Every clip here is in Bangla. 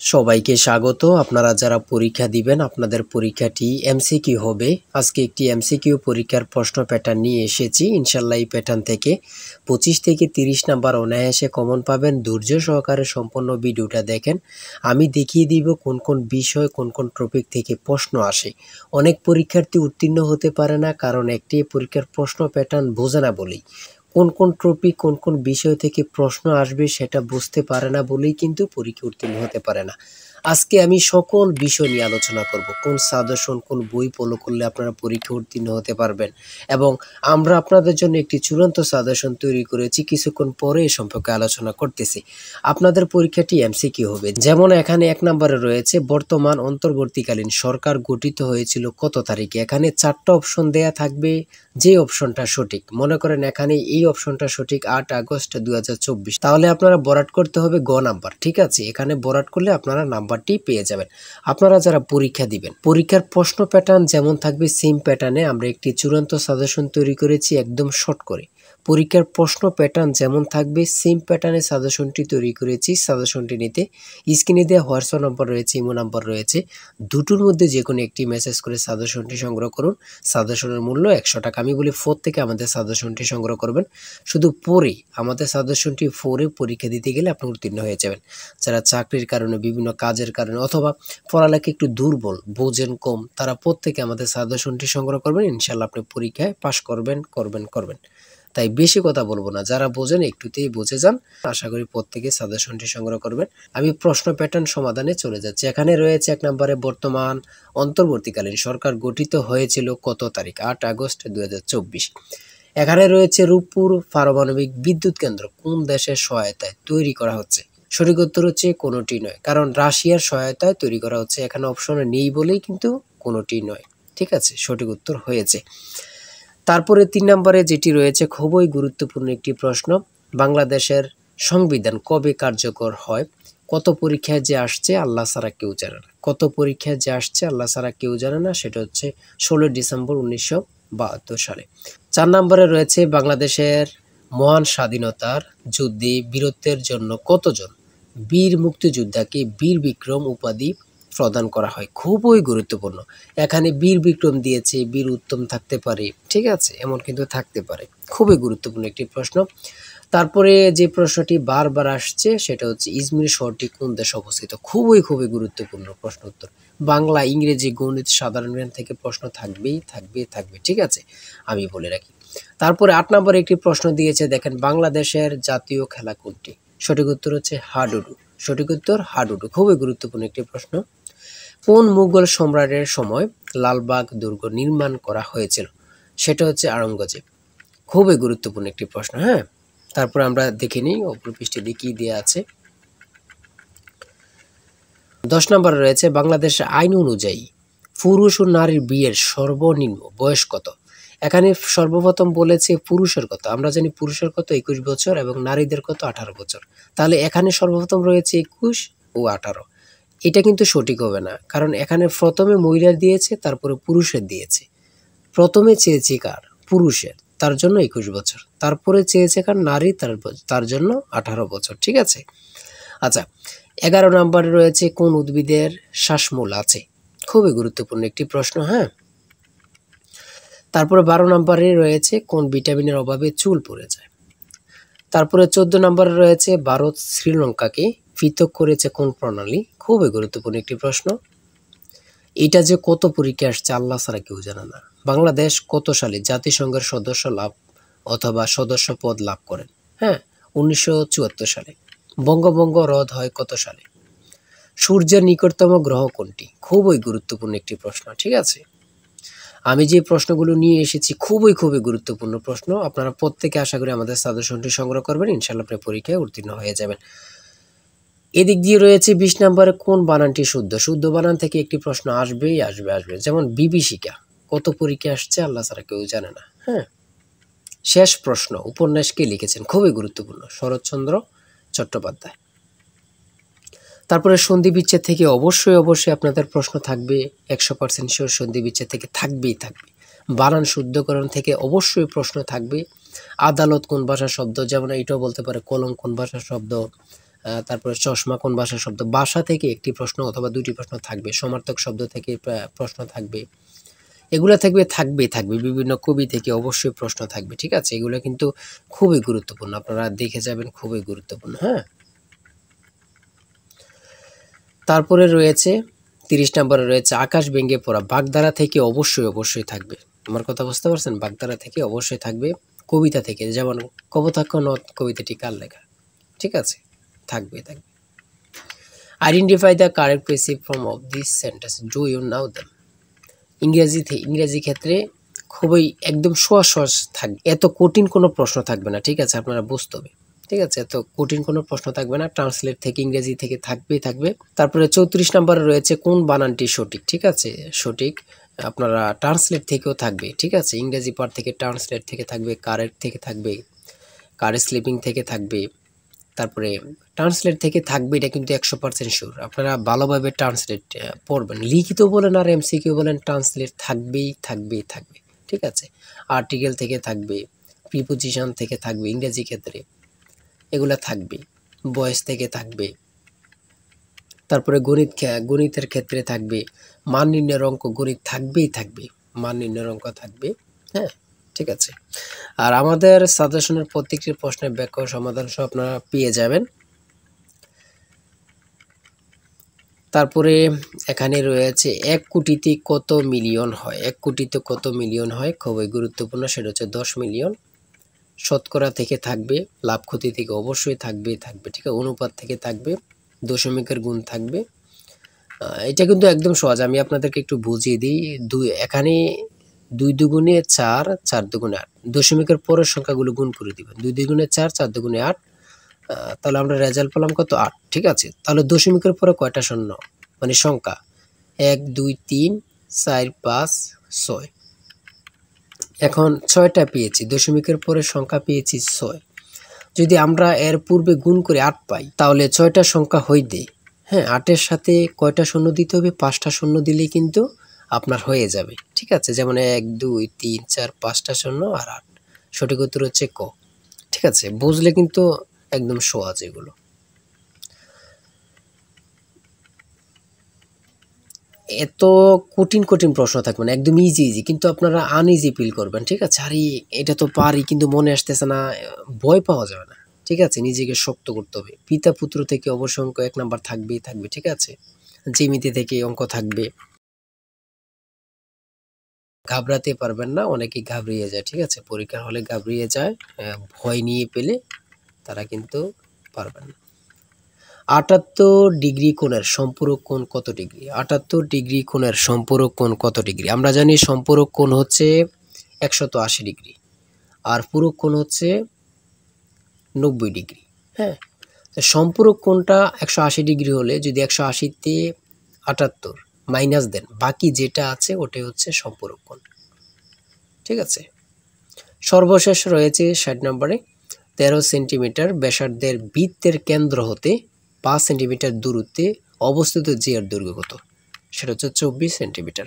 সবাইকে স্বাগত। আপনারা যারা পরীক্ষা দিবেন আপনাদের পরীক্ষাটি এমসিকিউ হবে। আজকে একটি এমসিকিউ পরীক্ষার প্রশ্ন প্যাটার্ন নিয়ে এসেছি। ইনশাল্লাহ এই প্যাটার্ন থেকে 25 থেকে 30 নাম্বার অনায়াসে কমন পাবেন। ধৈর্য সহকারে সম্পূর্ণ ভিডিওটা দেখেন। আমি দেখিয়ে দিব কোন কোন বিষয় কোন কোন টপিক থেকে প্রশ্ন আসে। অনেক পরীক্ষার্থী উত্তীর্ণ হতে পারে না, কারণ একটি পরীক্ষার প্রশ্ন প্যাটার্ন বোঝে না বলেই। কোন কোন টপিক কোন কোন বিষয় থেকে প্রশ্ন আসবে সেটা বুঝতে পারে না বলেই কিন্তু পরীক্ষা উত্তীর্ণ হতে পারে না। আজকে আমি সকল বিষয় নিয়ে আলোচনা করব। কোন সাজেশন কোন বই ফলো করলে আপনারা পরীক্ষা উত্তীর্ণ হতে পারবেন, এবং আমরা আপনাদের জন্য একটি চূড়ান্ত সাজেশন তৈরি করেছি। কিছুক্ষণ পরে এ সম্পর্কে আলোচনা করতেছি। আপনাদের পরীক্ষাটি এমসিকিউ হবে। যেমন এখানে 1 নম্বরে রয়েছে বর্তমান অন্তর্বর্তীকালীন সরকার গঠিত হয়েছিল কত তারিখে। এখানে 4টা অপশন দেয়া থাকবে, যে অপশনটা সঠিক। মনে করেন এখানে এই অপশনটা সঠিক 8 আগস্ট 2024, তাহলে আপনারা বরাট করতে হবে গ নাম্বার। ঠিক আছে, এখানে বরাট করলে আপনারা নাম্বারটি পেয়ে যাবেন। আপনারা যারা পরীক্ষা দিবেন, পরীক্ষার প্রশ্ন প্যাটার্ন যেমন থাকবে সেম প্যাটার্নে আমরা একটি চূড়ান্ত সাজেশন তৈরি করেছি, একদম শর্ট করে। পরীক্ষার প্রশ্ন প্যাটার্ন যেমন থাকবে সেম প্যাটার্নে সাজেশনটি তৈরি করেছি। সাজেশনটি নিতে স্ক্রিনে দেওয়া হোয়াটসঅ্যাপ নাম্বার রয়েছে, ইমো নাম্বার রয়েছে, দুটোর মধ্যে যে কোনো একটি মেসেজ করে সাজেশনটি সংগ্রহ করুন। সাজেশনের মূল্য 100 টাকা। আমি বলি 4 থেকে আমাদের সাজেশনটি সংগ্রহ করবেন। শুধু পড়ে আমাদের সাজেশনটি পড়ে পরীক্ষা দিতে গেলে আপনি উত্তীর্ণ হয়ে যাবেন। যারা চাকরির কারণে, বিভিন্ন কাজের কারণে অথবা পড়ালেখা একটু দুর্বল, বোঝেন কম, তারা প্রত্যেকে আমাদের সাজেশনটি সংগ্রহ করবেন। ইনশাল্লাহ আপনি পরীক্ষায় পাশ করবেন। তাই বেশি কথা বলবো না, যারা বোঝেন একটুতেই বুঝে যান। আশা করি প্রত্যেকে সাজেশনটি সংগ্রহ করবেন। আমি প্রশ্ন প্যাটার্ন সমাধানে চলে যাচ্ছি। এখানে রয়েছে 1 নম্বরে বর্তমান অন্তর্বর্তীকালীন সরকার গঠিত হয়েছিল কত তারিখ, 8 আগস্ট 2024। এখানে রয়েছে রূপপুর পারমাণবিক বিদ্যুৎ কেন্দ্র কোন দেশের সহায়তায় তৈরি করা হচ্ছে। সঠিক উত্তর হচ্ছে কোনোটি নয়, কারণ রাশিয়ার সহায়তায় তৈরি করা হচ্ছে। এখানে অপশনে নেই বলেই কিন্তু কোনোটি নয়। ঠিক আছে, সঠিক উত্তর হয়েছে। তারপরে 3 নম্বরে যেটি রয়েছে খুবই গুরুত্বপূর্ণ একটি প্রশ্ন, বাংলাদেশের সংবিধান কবে কার্যকর হয়। কত পরীক্ষায় যে আসছে আল্লাহ ছাড়া কেউ জানে না। কত পরীক্ষায় যে আসছে আল্লাহ ছাড়া কেউ জানে না, সেটা হচ্ছে 16 ডিসেম্বর 1972 সালে। 4 নম্বরে রয়েছে বাংলাদেশের মহান স্বাধীনতার যুদ্ধে বীরত্বের জন্য কতজন বীর মুক্তিযোদ্ধাকে বীর বিক্রম উপাধি প্রদান করা হয়। খুবই গুরুত্বপূর্ণ। এখানে বীর বিক্রম দিয়েছে, বীর উত্তম থাকতে পারে, ঠিক আছে, এমন কিন্তু থাকতে পারে। খুবই গুরুত্বপূর্ণ একটি প্রশ্ন। তারপরে যে প্রশ্নটি বারবার আসছে সেটা হচ্ছে ইজমির শহরটি কোন দেশে অবস্থিত। খুবই গুরুত্বপূর্ণ প্রশ্ন উত্তর। বাংলা, ইংরেজি, গণিত, সাধারণ জ্ঞান থেকে প্রশ্ন থাকবে। ঠিক আছে, আমি বলে রাখি। তারপরে 8 নম্বরে একটি প্রশ্ন দিয়েছে, দেখেন বাংলাদেশের জাতীয় খেলা কোনটি। সঠিক উত্তর হচ্ছে হাডুডু। সঠিক উত্তর হাডুডু। খুবই গুরুত্বপূর্ণ একটি প্রশ্ন। কোন মুঘল সম্রাটের সময় লালবাগ দুর্গ নির্মাণ করা হয়েছিল। সেটা হচ্ছে আওরঙ্গজেব। খুবই গুরুত্বপূর্ণ একটি প্রশ্ন। হ্যাঁ, তারপর আমরা দেখে নিই অপর পৃষ্ঠে দিয়ে কি দেওয়া আছে। 10 নম্বরে রয়েছে বাংলাদেশের আইন অনুযায়ী পুরুষ ও নারীর বিয়ের সর্বনিম্ন বয়স কত। এখানে সর্বপ্রথম বলেছে পুরুষের কত। আমরা জানি পুরুষের কত 21 বছর এবং নারীদের কত 18 বছর। তাহলে এখানে সর্বপ্রথম রয়েছে 21 ও 18। এটা কিন্তু সঠিক হবে না, কারণ এখানে প্রথমে মহিলার দিয়েছে, তারপরে পুরুষের দিয়েছে। প্রথমে চেয়েছে কার, পুরুষের, তার জন্য 21 বছর। তারপরে চেয়েছে কার, নারী, তার জন্য 18 বছর। ঠিক আছে। আচ্ছা, 11 নম্বরে রয়েছে কোন উদ্ভিদের শ্বাসমূল আছে। খুবই গুরুত্বপূর্ণ একটি প্রশ্ন। হ্যাঁ, তারপরে 12 নম্বরে রয়েছে কোন ভিটামিনের অভাবে চুল পড়ে যায়। তারপরে 14 নম্বরে রয়েছে ভারত শ্রীলঙ্কাকে পৃথক করেছে কোন প্রণালী। খুবই গুরুত্বপূর্ণ একটি প্রশ্ন। এটা যে কত পরীক্ষা আসছে আল্লাহ ছাড়া কেউ জানে না। বাংলাদেশ কত সালে জাতিসংঘের সদস্য লাভ অথবা সদস্য পদ লাভ করেন। হ্যাঁ, 1974 সালে। বঙ্গভঙ্গ রদ হয় কত সালে। সূর্যের নিকটতম গ্রহ কোনটি। খুবই গুরুত্বপূর্ণ একটি প্রশ্ন। ঠিক আছে, আমি যে প্রশ্নগুলো নিয়ে এসেছি খুবই গুরুত্বপূর্ণ প্রশ্ন। আপনারা প্রত্যেকে আশা করি আমাদের সাজেশনটি সংগ্রহ করবেন। ইনশাআল্লাহ আপনি পরীক্ষায় উত্তীর্ণ হয়ে যাবেন। এদিক দিয়ে রয়েছে 20 নম্বরে কোন বানানটি শুদ্ধ। শুদ্ধ বানান থেকে একটি প্রশ্ন আসবেই আসবে। যেমন বিভীষিকা কত পরীক্ষা আসছে আল্লাহ ছাড়া কেউ জানে না। হ্যাঁ, শেষ প্রশ্ন, উপন্যাস কে লিখেছেন। খুবই গুরুত্বপূর্ণ, শরৎচন্দ্র চট্টোপাধ্যায়। তারপরে সন্ধি বিচ্ছেদ থেকে অবশ্যই আপনাদের প্রশ্ন থাকবে। 100% শিওর সন্ধি বিচ্ছেদ থেকে থাকবে। বানান শুদ্ধকরণ থেকে অবশ্যই প্রশ্ন থাকবে। আদালত কোন ভাষার শব্দ, যেমন এটাও বলতে পারে কলম কোন ভাষার শব্দ। তারপরে চশমা কোন ভাষার শব্দ, ভাষা থেকে একটি প্রশ্ন অথবা দুটি প্রশ্ন থাকবে, সমার্থক শব্দ থেকে প্রশ্ন থাকবে, এগুলো থাকবে বিভিন্ন কবি থেকে অবশ্যই প্রশ্ন থাকবে। ঠিক আছে, এগুলো কিন্তু খুবই গুরুত্বপূর্ণ, আপনারা দেখে যাবেন, খুবই গুরুত্বপূর্ণ। হ্যাঁ, তারপরে রয়েছে 30 নম্বরে রয়েছে আকাশ ভেঙে পড়া, বাগধারা থেকে অবশ্যই থাকবে। আমার কথা বুঝতে পারছেন? বাগধারা থেকে অবশ্যই থাকবে। কবিতা থেকে, যেমন কপোতাক্ষ নদ কবিতাটি কার লেখা, ঠিক আছে, থাকবে। Identify the correct passive form of this sentence, do you know them. ইংরেজি ক্ষেত্রে খুবই একদম সহজ থাকবে, এত কঠিন কোনো প্রশ্ন থাকবে না। ঠিক আছে, আপনারা বুঝতে হবে। ঠিক আছে, এত কঠিন কোনো প্রশ্ন থাকবে না, ট্রান্সলেট থেকে ইংরেজি থেকে থাকবে। তারপরে 34 নম্বরে রয়েছে কোন বানানটি সঠিক। ঠিক আছে, সঠিক আপনারা ট্রান্সলেট থেকেও থাকবে। ঠিক আছে, ইংরেজি পার্ট থেকে ট্রান্সলেট থেকে থাকবে, কারেক্ট থেকে থাকবে, কারেক্ট স্লিপিং থেকে থাকবে, তারপরে ট্রান্সলেট থেকে থাকবে। এটা কিন্তু 100% শিওর। আপনারা ভালোভাবে ট্রান্সলেট পড়বেন, লিখিত বলেন আর এমসিকিউ বলেন, ট্রান্সলেট থাকবেই। ঠিক আছে, আর্টিকেল থেকে থাকবে, প্রিপোজিশন থেকে থাকবে ইংরেজি ক্ষেত্রে, এগুলা থাকবে, ভয়েস থেকে থাকবে, তারপরে গণিতের ক্ষেত্রে থাকবে, মান নির্ণয়ের অঙ্ক, গণিত থাকবে, মান নির্ণয়ের অঙ্ক থাকবে। হ্যাঁ, ঠিক আছে। আর আমাদের সাজেশনের প্রত্যেকটি প্রশ্নের ব্যাখ্যা ও সমাধান সহ আপনারা পেয়ে যাবেন। তারপরে এখানে রয়েছে 1 কোটিতে কত মিলিয়ন হয়, 1 কোটিতে কত মিলিয়ন হয়, খুবই গুরুত্বপূর্ণ, সেটা হচ্ছে 10 মিলিয়ন। শতকরা থেকে থাকবে, লাভ ক্ষতি থেকে অবশ্যই থাকবে। ঠিক আছে, অনুপাত থেকে থাকবে, দশমিকের গুণ থাকবে। এটা কিন্তু একদম সহজ, আমি আপনাদেরকে একটু বুঝিয়ে দিই। এখানে 2 দুগুণে 4, 4 দুগুণে 8, দশমিকের পরের সংখ্যাগুলো গুণ করে দিবেন। 2 দুগুণে 4, 4 দুগুণে 8, তাহলে আমরা রেজাল্ট পেলাম কত, 8। ঠিক আছে, তাহলে দশমিকের পরে কয়টা শূন্য, মানে সংখ্যা, 1 2 3 4 5 6। এখন 6টা পেয়েছি, দশমিকের পরে সংখ্যা পেয়েছি 6। যদি আমরা এর পূর্বে গুণ করে 8 পাই, তাহলে 6টা সংখ্যা হইতে, হ্যাঁ, 8-এর সাথে কয়টা শূন্য দিতে হবে, 5টা শূন্য দিলেই কিন্তু আপনার হয়ে যাবে। ঠিক আছে, যেমন 1 2 3 4 5টা শূন্য আর 8, সঠিক উত্তর হচ্ছে ক। ঠিক আছে, বুঝলে কিন্তু একদম সহজ এগুলো। এত কঠিন প্রশ্ন থাকবে না, একদম ইজি, কিন্তু আপনারা আনইজি ফিল করবেন। ঠিক আছে, আরে এটা তো পারি কিন্তু মনে আসতেছে না, ভয় পাওয়া যাবে না। ঠিক আছে, নিজেকে শক্ত করতে হবে। পিতা পুত্র থেকে অবশ্যই অঙ্ক 1 নাম্বার থাকবে। ঠিক আছে, জ্যামিতি থেকে অঙ্ক থাকবে। ঘাবড়াতে পারবেন না, অনেকেই ঘাবড়িয়ে যায়। ঠিক আছে, পরীক্ষার হলে ঘাবড়িয়ে যায়, ভয় নিয়ে পেলে তারা কিন্তু পারবেন না। 78 ডিগ্রি কোণের সম্পূরক কোণ কত ডিগ্রি? 78 ডিগ্রি কোণের সম্পূরক কোণ কত ডিগ্রি? আমরা জানি সম্পূরক কোণ হচ্ছে 180 ডিগ্রি, আর পূরক কোণ হচ্ছে 90 ডিগ্রি। হ্যাঁ, সম্পূরক কোণটা 180 ডিগ্রি হলে যদি 180-তে 78 মাইনাস দেন, বাকি যেটা আছে ওটাই হচ্ছে সম্পূরক কোণ। ঠিক আছে, সর্বশেষ রয়েছে 60 নম্বরে, 13 সেন্টিমিটার ব্যাসার্ধের বৃত্তের কেন্দ্র হতে 5 সেন্টিমিটার দূরত্বে অবস্থিত যে এর দৈর্ঘ্য কত? সেটা হচ্ছে 24 সেন্টিমিটার।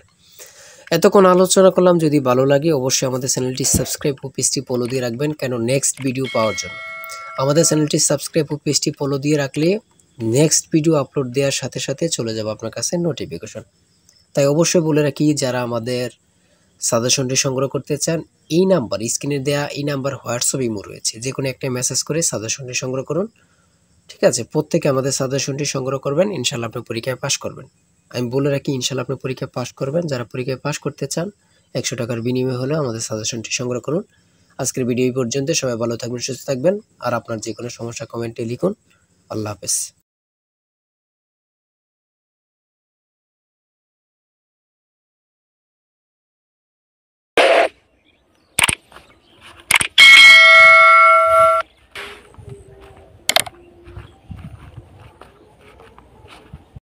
এতক্ষণ আলোচনা করলাম, যদি ভালো লাগে অবশ্যই আমাদের চ্যানেলটি সাবস্ক্রাইব ও পেজটি ফলো দিয়ে রাখবেন, কেন নেক্সট ভিডিও পাওয়ার জন্য। আমাদের চ্যানেলটি সাবস্ক্রাইব ও পেজটি ফলো দিয়ে রাখলে নেক্সট ভিডিও আপলোড দেওয়ার সাথে সাথে চলে যাবে আপনার কাছে নোটিফিকেশন। তাই অবশ্যই বলে রাখি, যারা আমাদের সাজেশনটি সংগ্রহ করতে চান, এই নাম্বার, স্ক্রিনে দেওয়া এই নাম্বার হোয়াটসঅ্যাপ ইমো রয়েছে, যে কোনো একটা মেসেজ করে সাজেশনটি সংগ্রহ করুন। ঠিক আছে, প্রত্যেকে আমাদের সাজেশনটি সংগ্রহ করবেন, ইনশাল্লাহ আপনি পরীক্ষায় পাশ করবেন। আমি বলে রাখি, ইনশাল্লাহ আপনি পরীক্ষায় পাশ করবেন। যারা পরীক্ষায় পাশ করতে চান, 100 টাকার বিনিময়ে হলেও আমাদের সাজেশনটি সংগ্রহ করুন। আজকের ভিডিও এই পর্যন্ত। সবাই ভালো থাকবেন, সুস্থ থাকবেন, আর আপনার যে কোনো সমস্যা কমেন্টে লিখুন। আল্লাহ হাফেজ।